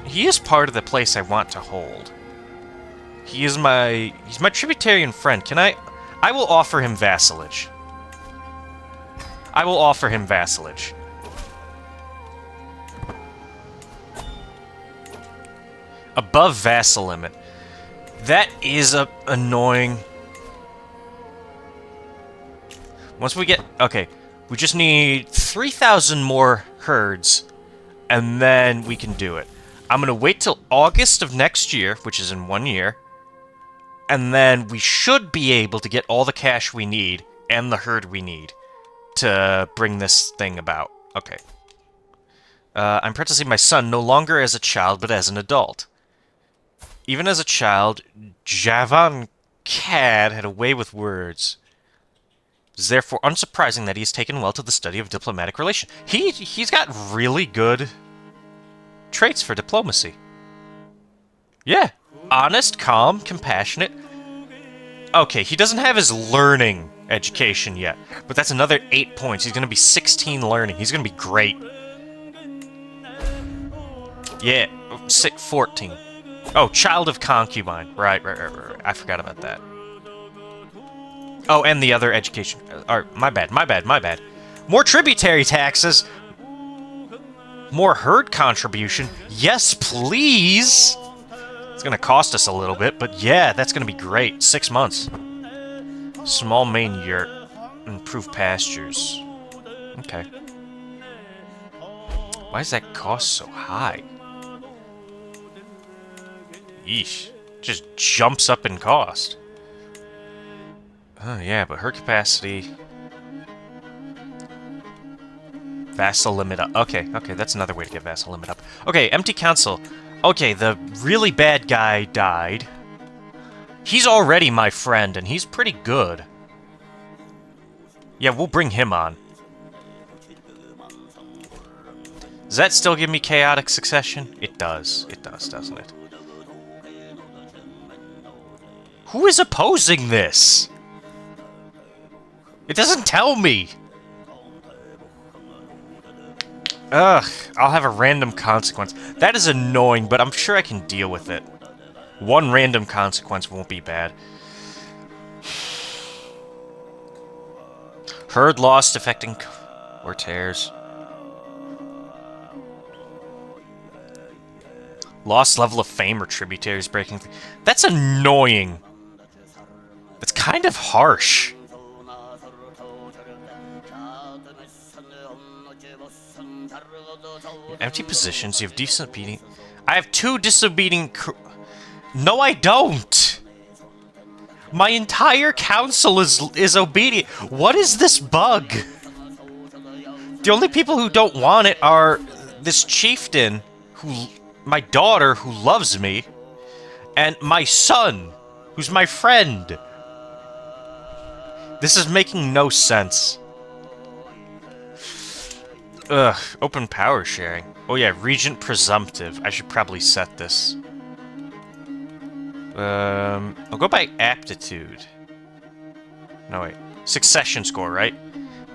Speaker 1: He is part of the place I want to hold. He's my tributarian friend. I will offer him vassalage. I will offer him vassalage. Above vassal limit. That is annoying. Once we get... Okay, we just need 3,000 more herds, and then we can do it. I'm going to wait till August of next year, which is in 1 year, and then we should be able to get all the cash we need and the herd we need to bring this thing about. Okay. I'm practicing my son no longer as a child, but as an adult. Even as a child, Javan Cad had a way with words. It is therefore unsurprising that he has taken well to the study of diplomatic relations. He's got really good traits for diplomacy. Yeah. Honest, calm, compassionate. Okay, he doesn't have his learning education yet, but that's another 8 points. He's going to be 16 learning. He's going to be great. Yeah, 14. Oh, child of concubine. Right. I forgot about that. Oh, and the other education. My bad. More tributary taxes. More herd contribution. Yes, please. It's going to cost us a little bit, but yeah, that's going to be great. 6 months. Small main yurt. Improve pastures. Okay. Why does that cost so high? Yeesh. Just jumps up in cost. Oh, yeah, but her capacity... Vassal limit up. Okay, that's another way to get vassal limit up. Okay, empty council. Okay, the really bad guy died. He's already my friend, and he's pretty good. Yeah, we'll bring him on. Does that still give me chaotic succession? It does. It does, doesn't it? Who is opposing this? It doesn't tell me. Ugh, I'll have a random consequence. That is annoying, but I'm sure I can deal with it. One random consequence won't be bad. Herd lost affecting or tears. Lost level of fame or tributaries breaking. That's annoying. That's kind of harsh. Empty positions. You have disobedient. I have 2 disobedient. No, I don't. My entire council is obedient. What is this bug? The only people who don't want it are this chieftain, my daughter, who loves me, and my son, who's my friend. This is making no sense. Ugh, open power sharing. Oh yeah, Regent Presumptive. I should probably set this. I'll go by aptitude. No, wait. Succession score, right?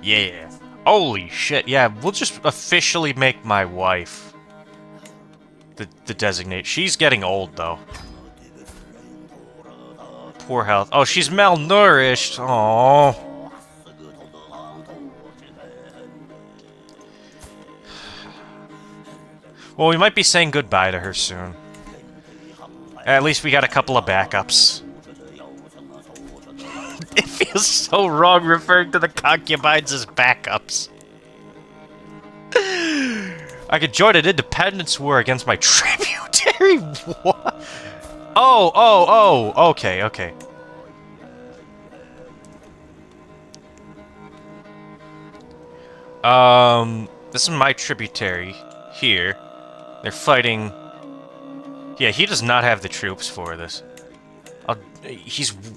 Speaker 1: Yeah. Holy shit, yeah, we'll just officially make my wife the designate. She's getting old, though. poor health. Oh, she's malnourished. Oh. Well, we might be saying goodbye to her soon. At least we got a couple of backups. It feels so wrong referring to the concubines as backups. I could join an independence war against my tributary. What? Oh, okay. This is my tributary here. They're fighting. Yeah, he does not have the troops for this.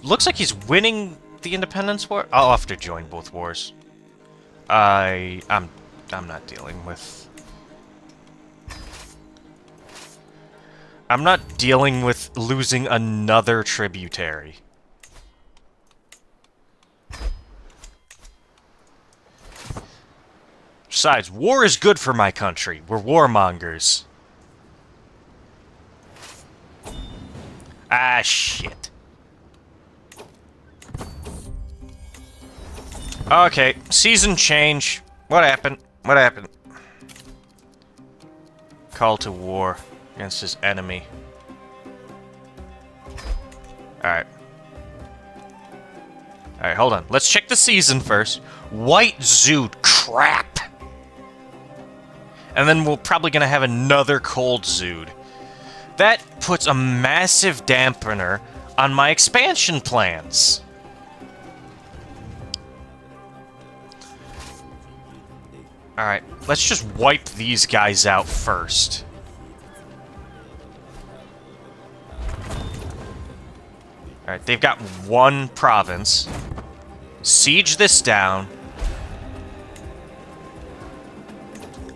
Speaker 1: Looks like he's winning the independence war. I'll have to join both wars. I'm not dealing with. I'm not dealing with losing another tributary. Besides, war is good for my country. We're warmongers. Ah, shit. Okay, season change. What happened? Call to war against his enemy. Alright. Alright, hold on. Let's check the season first. White Zood. Crap! And then we're probably gonna have another cold Zood. That puts a massive dampener on my expansion plans. Alright, let's just wipe these guys out first. Alright, they've got one province. Siege this down.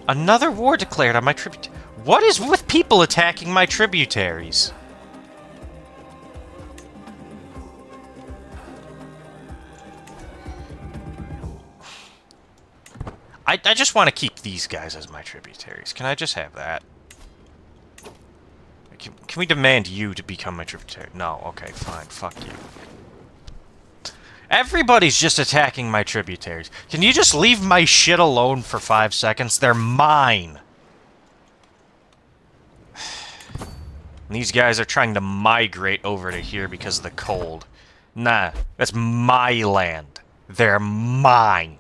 Speaker 1: Another war declared on my tributary. What is with people attacking my tributaries? I just want to keep these guys as my tributaries. Can I just have that? Can we demand you to become my tributary? No, okay, fine. Fuck you. Everybody's just attacking my tributaries. Can you just leave my shit alone for 5 seconds? They're mine. And these guys are trying to migrate over to here because of the cold. Nah, that's my land. They're mine.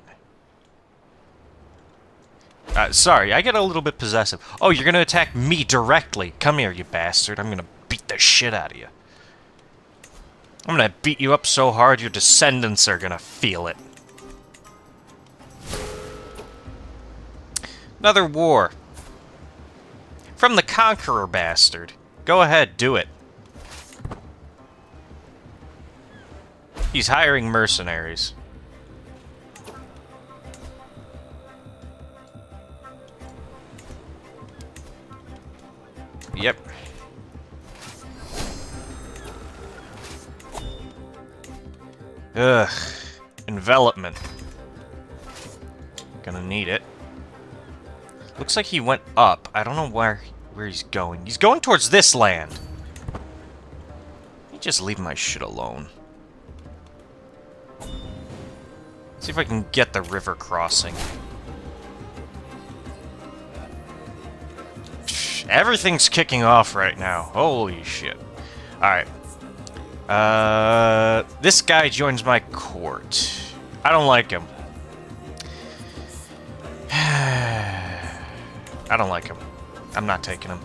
Speaker 1: Sorry, I get a little bit possessive. Oh, you're gonna attack me directly. Come here, you bastard. I'm gonna beat the shit out of you. I'm gonna beat you up so hard your descendants are gonna feel it. Another war. From the Conqueror bastard. Go ahead, do it. He's hiring mercenaries. Yep. Ugh. Envelopment. Gonna need it. Looks like he went up. I don't know where he's going. He's going towards this land. You just leave my shit alone. See if I can get the river crossing. Everything's kicking off right now. Holy shit. Alright. This guy joins my court. I don't like him. I don't like him. I'm not taking him.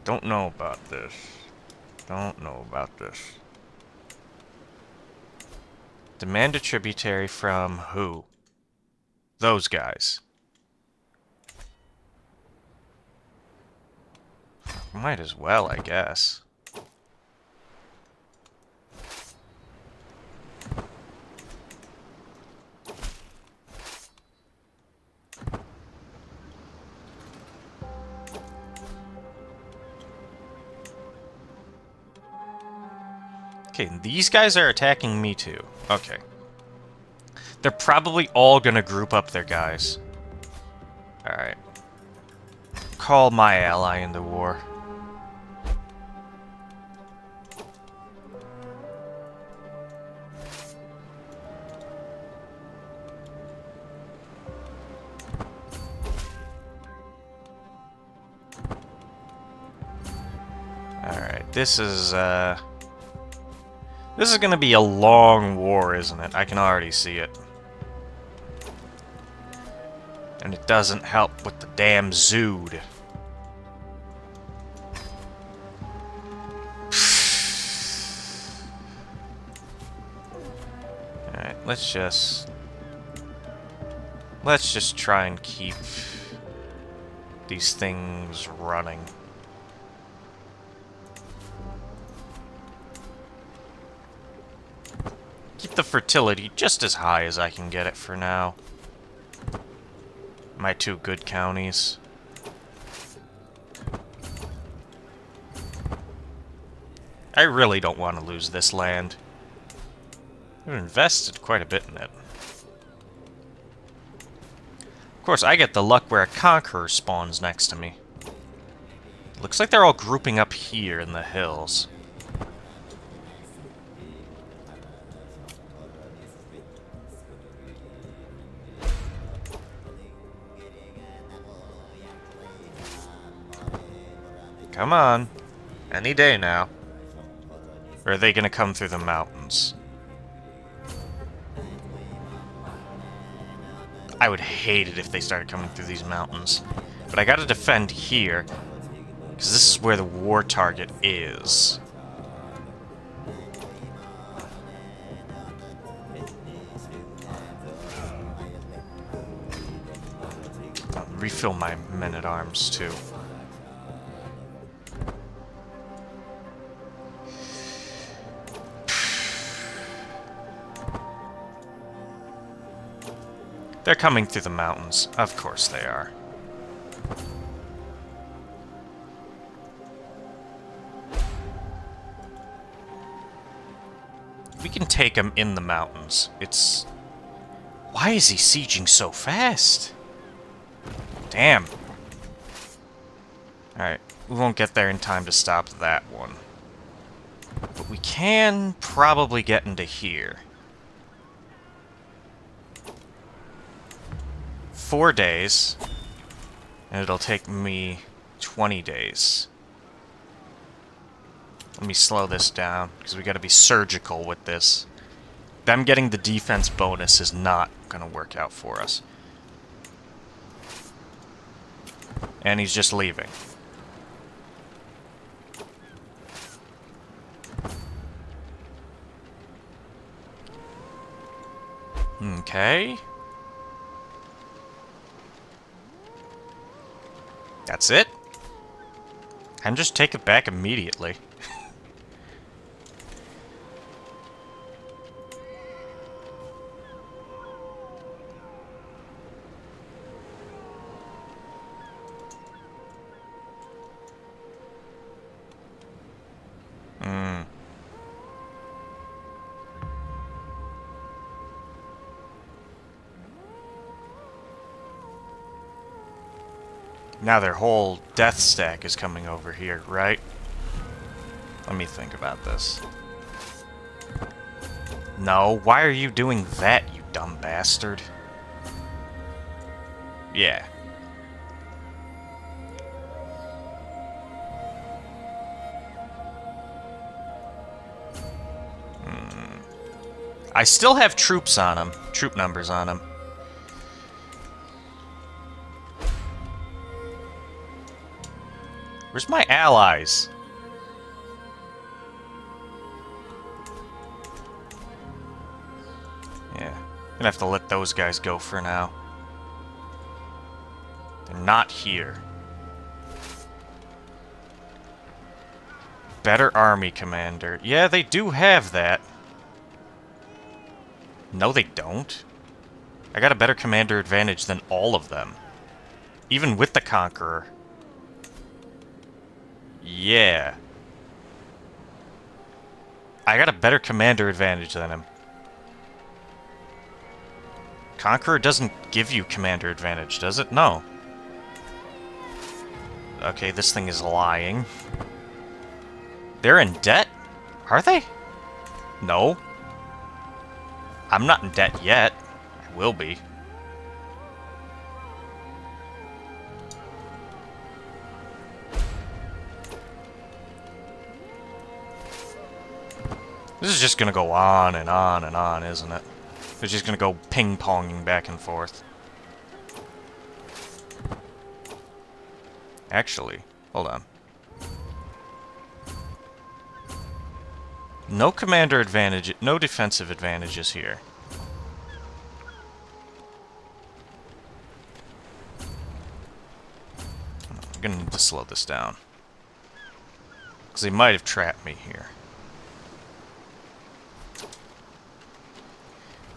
Speaker 1: Don't know about this. Don't know about this. Demand a tributary from who? Those guys. Might as well, I guess. Okay, these guys are attacking me too. Okay. They're probably all gonna group up their guys. Alright. call my ally into war. Alright, this is gonna be a long war, isn't it? I can already see it. And it doesn't help with the damn Zood. Alright, let's just try and keep these things running. Keep the fertility just as high as I can get it for now. My two good counties. I really don't want to lose this land. I've invested quite a bit in it. Of course, I get the luck where a Conqueror spawns next to me. Looks like they're all grouping up here in the hills. Come on. Any day now. Or are they gonna come through the mountains? I would hate it if they started coming through these mountains. But I gotta defend here, because this is where the war target is. I'll refill my men-at-arms, too. They're coming through the mountains. Of course they are. We can take him in the mountains. It's... Why is he sieging so fast? Damn. Alright, we won't get there in time to stop that one. But we can probably get into here. 4 days, and it'll take me 20 days. Let me slow this down, because we gotta be surgical with this. Them getting the defense bonus is not gonna work out for us. And he's just leaving. Okay. That's it? And just take it back immediately. Now their whole death stack is coming over here, right? Let me think about this. No, why are you doing that, you dumb bastard? Yeah. I still have troops on him. Troop numbers on him. Where's my allies? Yeah, I'm gonna have to let those guys go for now. They're not here. Better army commander. Yeah, they do have that. No, they don't. I got a better commander advantage than all of them. Even with the Conqueror. Yeah. I got a better commander advantage than him. Conqueror doesn't give you commander advantage, does it? No. Okay, this thing is lying. They're in debt? Are they? No. I'm not in debt yet. I will be. This is just gonna go on and on and on, isn't it? It's just gonna go ping-ponging back and forth. Actually, hold on. No commander advantage, no defensive advantages here. I'm gonna need to slow this down. Because they might have trapped me here.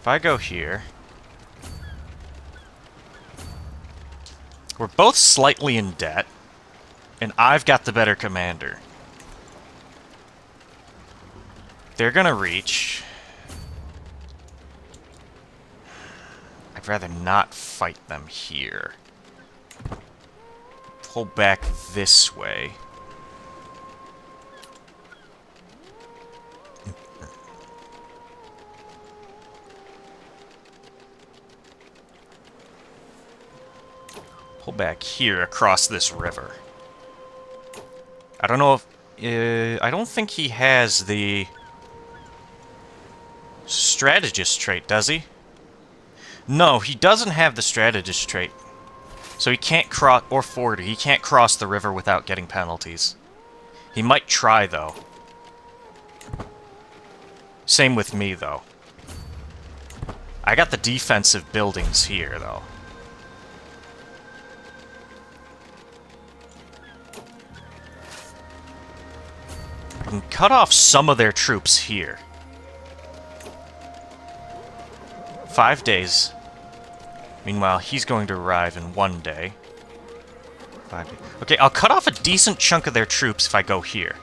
Speaker 1: If I go here... We're both slightly in debt, and I've got the better commander. They're gonna reach. I'd rather not fight them here. Pull back this way. Pull back here across this river. I don't know if... I don't think he has the... strategist trait, does he? No, he doesn't have the strategist trait. So he can't cross, or forwarder, he can't cross the river without getting penalties. He might try, though. Same with me, though. I got the defensive buildings here, though. I can cut off some of their troops here. 5 days. Meanwhile, he's going to arrive in 1 day. 5 days. Okay, I'll cut off a decent chunk of their troops if I go here.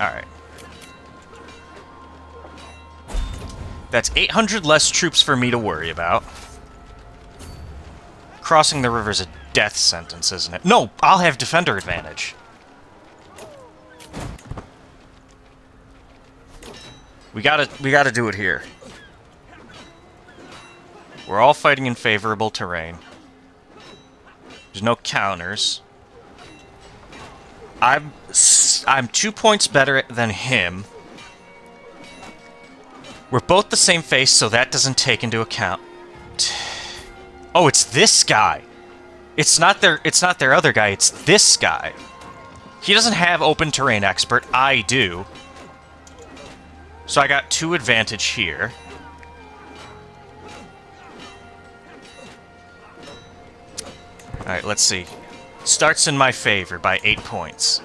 Speaker 1: Alright. That's 800 less troops for me to worry about. Crossing the river's a death sentence, isn't it? No, I'll have defender advantage. We gotta do it here. We're all fighting in favorable terrain. There's no counters. I'm 2 points better than him. We're both the same face, so that doesn't take into account. Oh, it's this guy. It's not their other guy, it's this guy. He doesn't have open terrain expert, I do. So I got 2 advantage here. Alright, let's see. Starts in my favor by 8 points.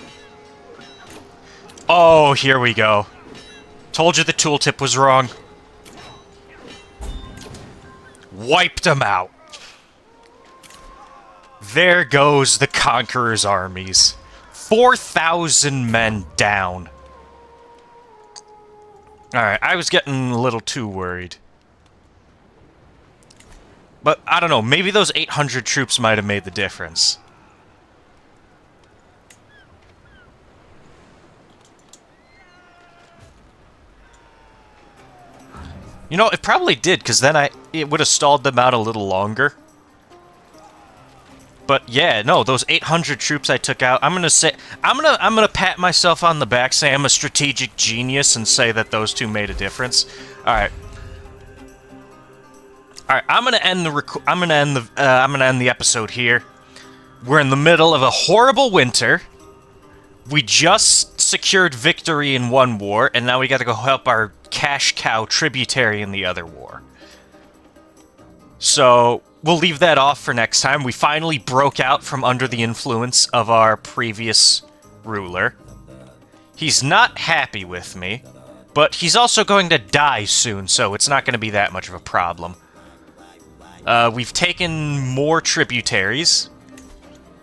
Speaker 1: Oh, here we go. Told you the tooltip was wrong. Wiped them out. There goes the Conqueror's armies. 4,000 men down. Alright, I was getting a little too worried. But, I don't know, maybe those 800 troops might have made the difference. You know, it probably did, because then it would have stalled them out a little longer. But yeah, no, those 800 troops I took out, I'm gonna pat myself on the back, say I'm a strategic genius, and say that those 2 made a difference. All right. I'm gonna end the episode here. We're in the middle of a horrible winter. We just secured victory in one war, and now we got to go help our cash cow tributary in the other war. So we'll leave that off for next time. We finally broke out from under the influence of our previous ruler. He's not happy with me, but he's also going to die soon, so it's not going to be that much of a problem. We've taken more tributaries.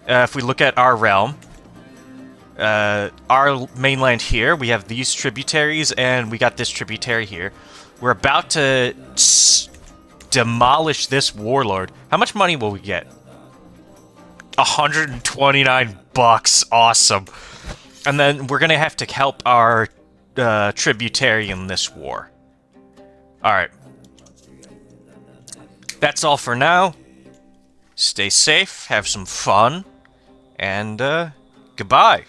Speaker 1: If we look at our realm, our mainland here. We have these tributaries, and we got this tributary here. We're about to demolish this warlord. How much money will we get? 129 bucks. Awesome. And then we're gonna have to help our tributary in this war. Alright. That's all for now. Stay safe, have some fun, and goodbye.